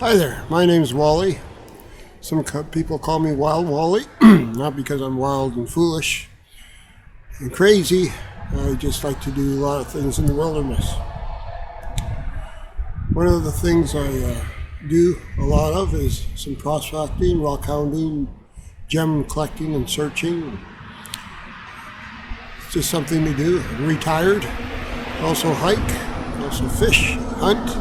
Hi there, my name's Wally. Some people call me Wild Wally, not because I'm wild and foolish and crazy. I just like to do a lot of things in the wilderness. One of the things I do a lot of is some prospecting, rock hounding, gem collecting and searching. It's just something to do. I'm retired. Also hike, also fish, hunt.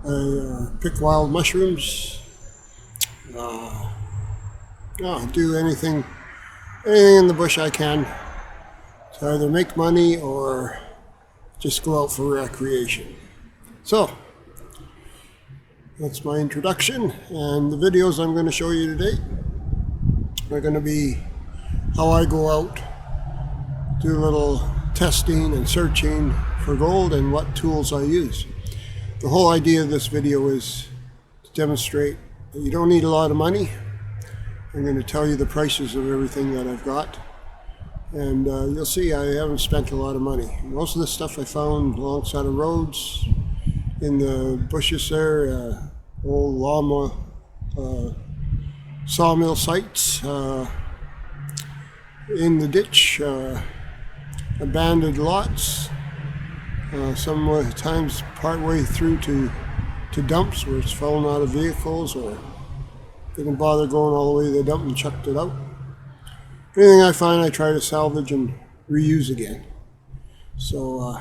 I pick wild mushrooms. Do anything in the bush I can to either make money or just go out for recreation. So that's my introduction, and the videos I'm going to show you today are going to be how I go out, do a little testing and searching for gold, and what tools I use. The whole idea of this video is to demonstrate that you don't need a lot of money. I'm going to tell you the prices of everything that I've got, and you'll see I haven't spent a lot of money. Most of this stuff I found alongside of roads, in the bushes there, old llama sawmill sites, in the ditch, abandoned lots, sometimes part way through to dumps where it's fallen out of vehicles or didn't bother going all the way to the dump and chucked it out. Anything I find I try to salvage and reuse again. So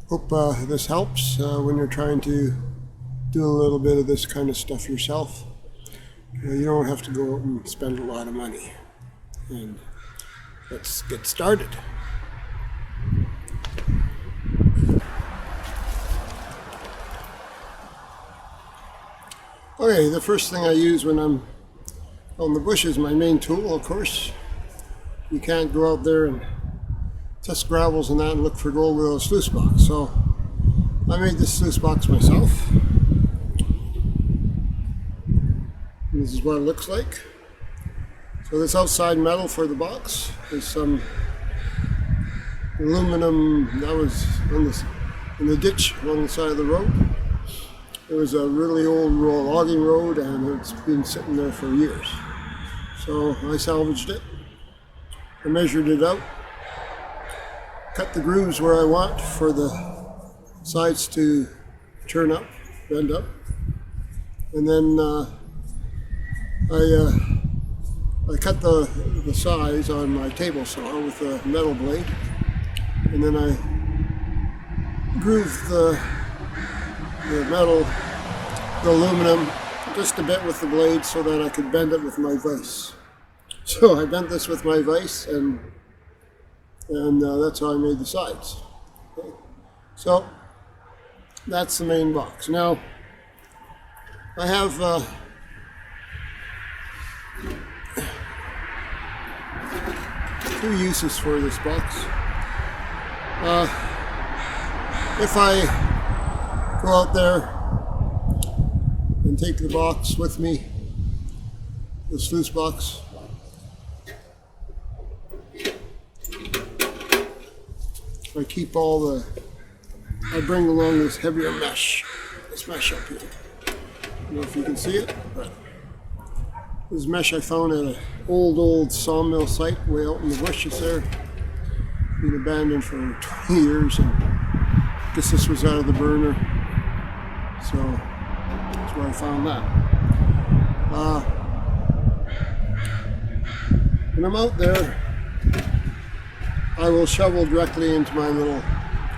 hope this helps when you're trying to do a little bit of this kind of stuff yourself. You don't have to go out and spend a lot of money. And let's get started. Okay, the first thing I use when I'm on the bush is my main tool, of course. You can't go out there and test gravels and that and look for gold with a sluice box. So I made this sluice box myself. This is what it looks like. So this outside metal for the box is some aluminum that was in the ditch along the side of the road. It was a really old logging road, and it's been sitting there for years. So I salvaged it. I measured it out, cut the grooves where I want for the sides to turn up, bend up, and then I cut the size on my table saw with a metal blade, and then I grooved the metal, the aluminum, just a bit with the blade so that I could bend it with my vise. So I bent this with my vise, and that's how I made the sides. Okay. So that's the main box. Now I have two uses for this box. If I go out there and take the box with me, the sluice box, I bring along this heavier mesh, this mesh up here. I don't know if you can see it, but this mesh I found at an old sawmill site way out in the bushes there. Been abandoned for 20 years, and I guess this was out of the burner. So that's where I found that. When I'm out there, I will shovel directly into my little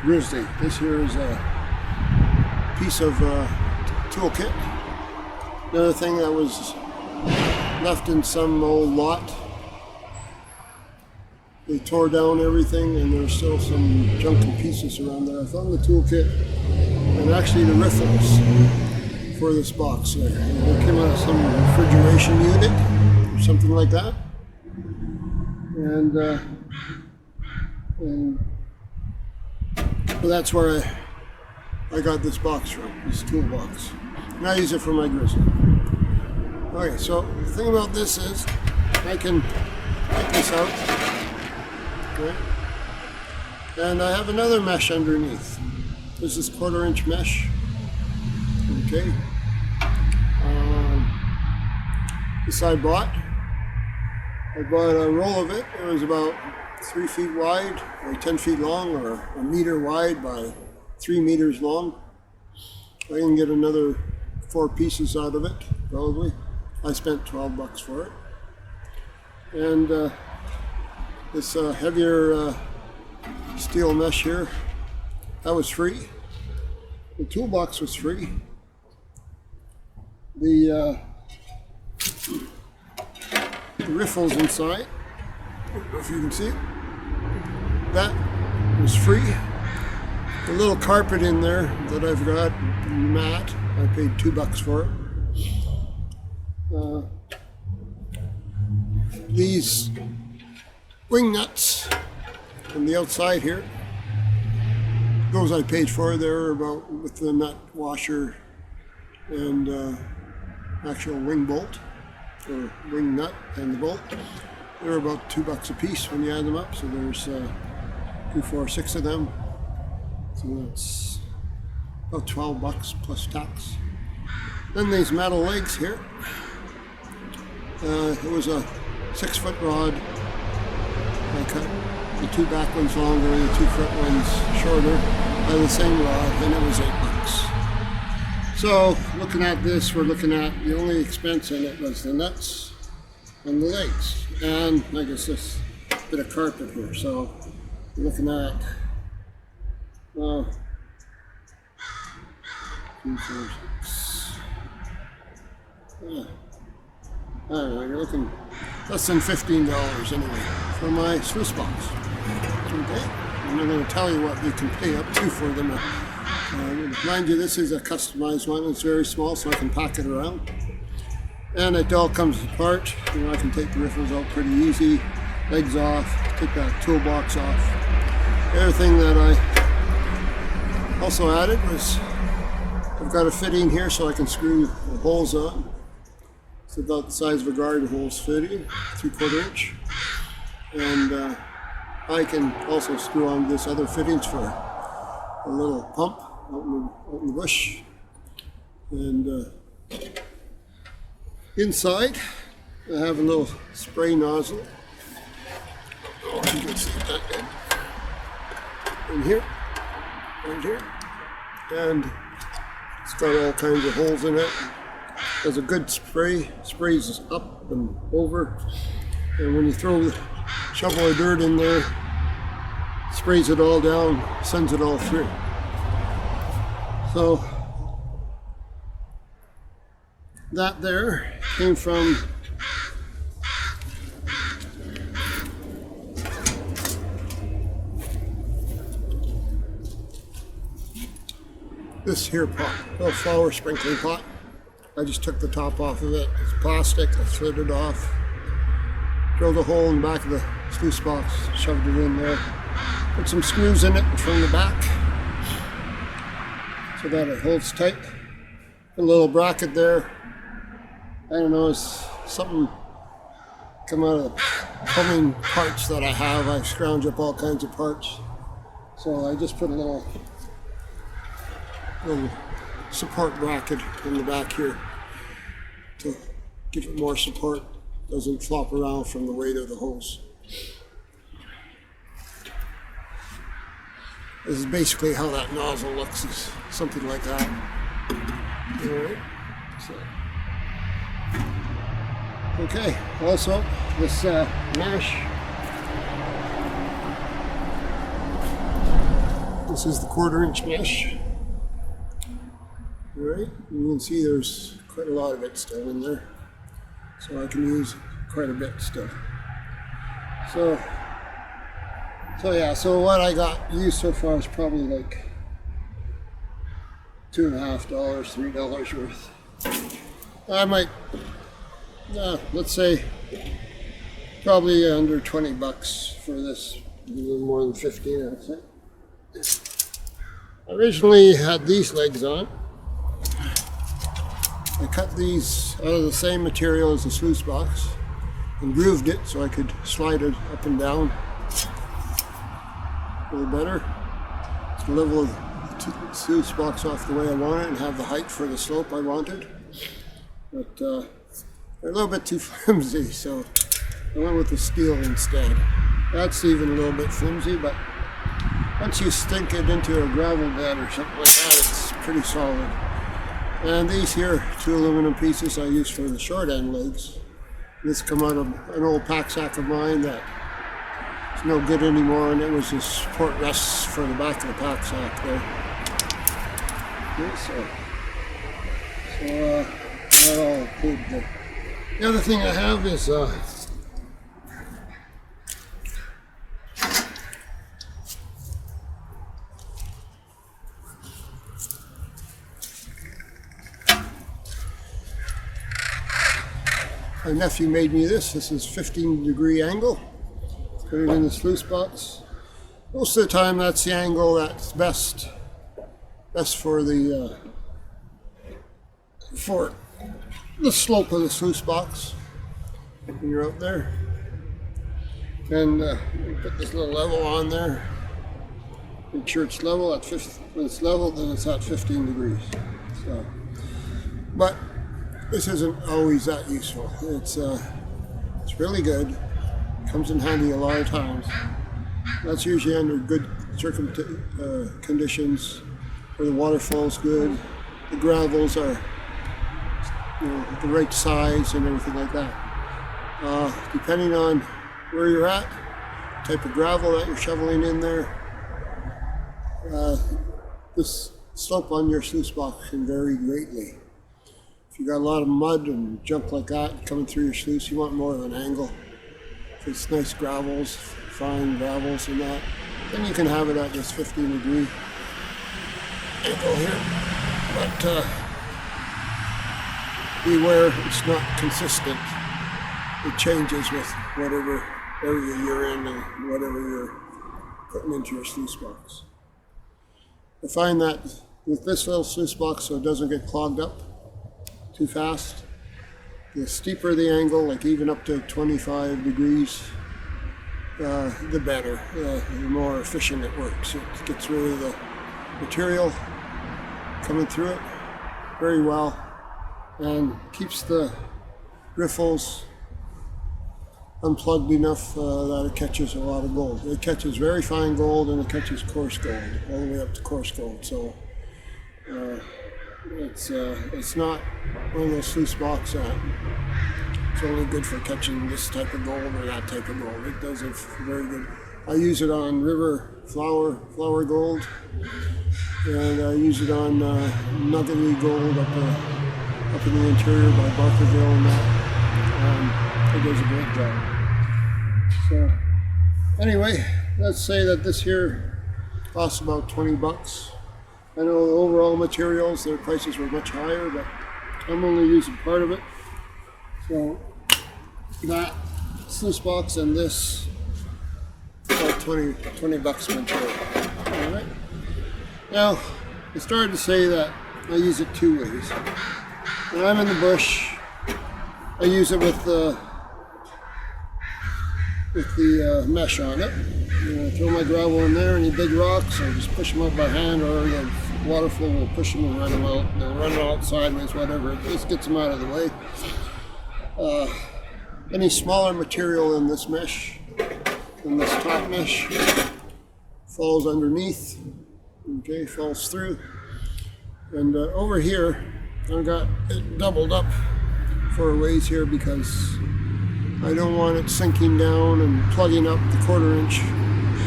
grizzly. This here is a piece of toolkit. Another thing that was left in some old lot. They tore down everything, and there's still some junky pieces around there. I found the toolkit and actually the riffles for this box there. They came out of some refrigeration unit or something like that. And so that's where I got this box from, this toolbox. And I use it for my grizzly. Okay, so the thing about this is I can take this out. Okay. And I have another mesh underneath. This is 1/4 inch mesh. Okay. This I bought. I bought a roll of it. It was about 3 feet wide, or 10 feet long, or a meter wide by 3 meters long. I can get another 4 pieces out of it, probably. I spent $12 for it. And this heavier steel mesh here, that was free. The toolbox was free. The riffles inside, I don't know if you can see it, that was free. The little carpet in there that I've got, mat, I paid $2 for it. These wing nuts on the outside here, those I paid for. They're about, with the nut washer and actual wing bolt, or wing nut and the bolt, they're about $2 a piece when you add them up. So there's 2, 4, 6 of them. So that's about $12 plus tax. Then these metal legs here. It was a 6-foot rod. I cut the 2 back ones longer and the 2 front ones shorter by the same rod, and it was $8. So looking at this, we're looking at the only expense in it was the nuts and the legs, and I guess this bit of carpet here. So we're looking at 2, 4, 6. I don't know, you're looking less than $15 anyway for my Sluice box. Okay, and I'm going to tell you what you can pay up to for them. Mind you, this is a customized one. It's very small, so I can pack it around. And it all comes apart. You know, I can take the riffles out pretty easy, legs off, take that toolbox off. The other thing that I also added was I've got a fitting here so I can screw the holes on. It's about the size of a garden hose fitting, 3/4 inch. And I can also screw on this other fittings for a little pump out in the bush. And inside, I have a little spray nozzle. Oh, you can see that good. In here, right here. And it's got all kinds of holes in it. Has a good spray, sprays up and over. And when you throw the shovel of dirt in there, sprays it all down, sends it all through. So that there came from this here pot, a flower sprinkling pot. I just took the top off of it. It's plastic, I slid it off, drilled a hole in the back of the sluice box, shoved it in there, put some screws in it from the back so that it holds tight. A little bracket there. I don't know, it's something come out of the plumbing parts that I have. I scrounge up all kinds of parts. So I just put a little support bracket in the back here to give it more support. Doesn't flop around from the weight of the hose. This is basically how that nozzle looks, is something like that. Alright, so. Okay, also this mesh. This is the 1/4 inch mesh. Alright, you can see there's quite a lot of it still in there. So I can use quite a bit still. So yeah, so what I got used so far is probably like $2.50, $3 worth. I might, let's say probably under $20 for this, a little more than 15, I'd say. I originally had these legs on. I cut these out of the same material as the sluice box and grooved it so I could slide it up and down a little better to level the sluice box off the way I want it and have the height for the slope I wanted. But They're a little bit too flimsy, so I went with the steel instead. That's even a little bit flimsy, but once you sink it into a gravel bed or something like that, it's pretty solid. And these here, 2 aluminum pieces I use for the short end legs. This come out of an old pack sack of mine that is no good anymore, and it was the support rests for the back of the pack sack there. Okay, so that all good there. The other thing I have is my nephew made me this. This is 15-degree angle. Put it in the sluice box. Most of the time that's the angle that's best for the slope of the sluice box when you're out there. And you put this little level on there. Make sure it's level. When it's level, then it's at 15 degrees. So, but this isn't always that useful. It's really good. Comes in handy a lot of times. That's usually under good conditions where the water flow's good, the gravels are the right size and everything like that. Depending on where you're at, type of gravel that you're shoveling in there, this slope on your sluice box can vary greatly. If you got a lot of mud and junk like that coming through your sluice, you want more of an angle. If it's nice gravels, fine gravels and that, then you can have it at this 15-degree angle here. But beware, it's not consistent. It changes with whatever area you're in and whatever you're putting into your sluice box. I find that with this little sluice box, so it doesn't get clogged up too fast, the steeper the angle, like even up to 25 degrees, the better, the more efficient it works. It gets rid of the material coming through it very well and keeps the riffles unplugged enough that it catches a lot of gold. It catches very fine gold and it catches coarse gold, all the way up to coarse gold. So it's not one of those sluice box that it's only good for catching this type of gold or that type of gold. It does it very good. I use it on river flower gold, and I use it on nuggety gold up in the interior by Barkerville and that. It does a great job. So anyway, let's say that this here costs about 20 bucks. I know the overall materials, their prices were much higher, but I'm only using part of it. So that sluice box and this about 20 bucks material. All right. Now, I started to say that I use it 2 ways. When I'm in the bush, I use it with the mesh on it. I throw my gravel in there, any big rocks, I just push them out by hand, or the water flow will push them and run them out. They'll run it out sideways, whatever. It just gets them out of the way. Any smaller material in this mesh, in this top mesh, falls underneath, okay, falls through. And over here, I've got it doubled up for a ways here because I don't want it sinking down and plugging up the 1/4-inch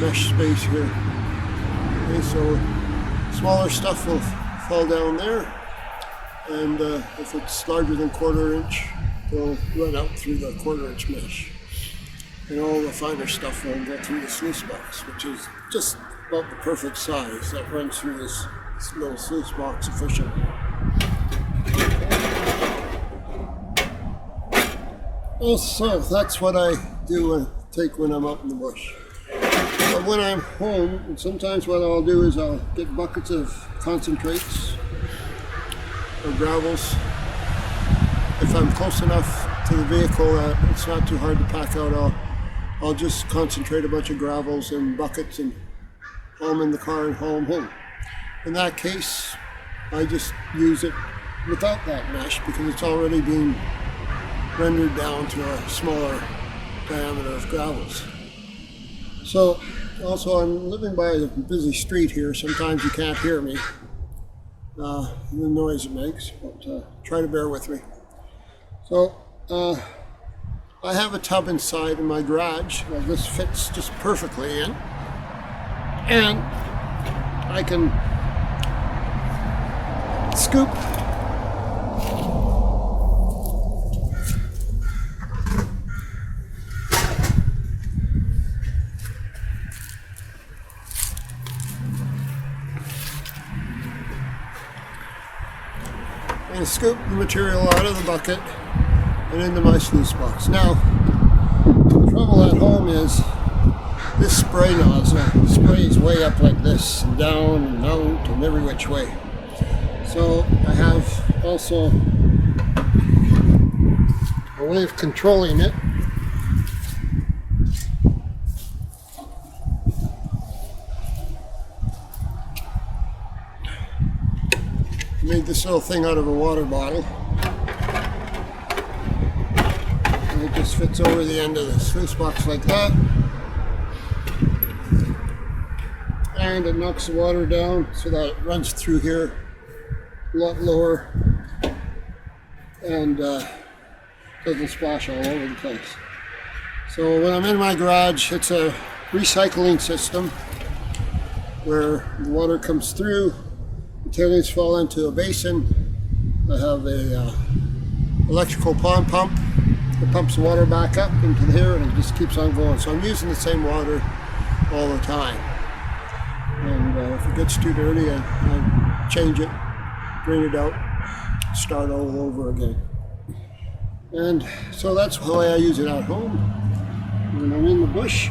mesh space here. Okay, so smaller stuff will fall down there, and if it's larger than 1/4-inch, it'll run out through the 1/4-inch mesh. And all the finer stuff will go through the sluice box, which is just about the perfect size that runs through this little sluice box efficiently. Also, that's what I do and take when I'm out in the bush. But when I'm home, and sometimes what I'll do is I'll get buckets of concentrates or gravels. If I'm close enough to the vehicle that it's not too hard to pack out, I'll just concentrate a bunch of gravels in buckets and haul them in the car and haul them home. In that case, I just use it without that mesh because it's already been rendered down to a smaller diameter of gravels. So also I'm living by a busy street here. Sometimes you can't hear me, the noise it makes, but try to bear with me. So I have a tub inside in my garage. Well, this fits just perfectly in, and I can scoop the material out of the bucket and into my sluice box. Now, the trouble at home is this spray nozzle sprays way up like this, and down and out and every which way. So I have also a way of controlling it. Made this little thing out of a water bottle, and it just fits over the end of the sluice box like that, and it knocks the water down so that it runs through here a lot lower and doesn't splash all over the place. So when I'm in my garage, it's a recycling system where the water comes through. The tailings fall into a basin. I have a electrical pond pump that pumps the water back up into here, and it just keeps on going. So I'm using the same water all the time. And if it gets too dirty, I change it, drain it out, start all over again. And so that's the way I use it at home. When I'm in the bush,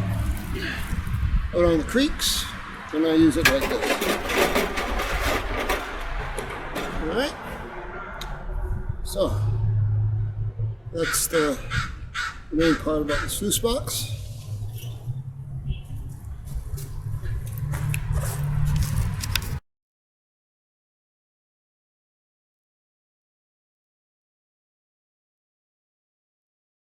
out on the creeks, then I use it like this. Alright, so that's the main part about the sluice box.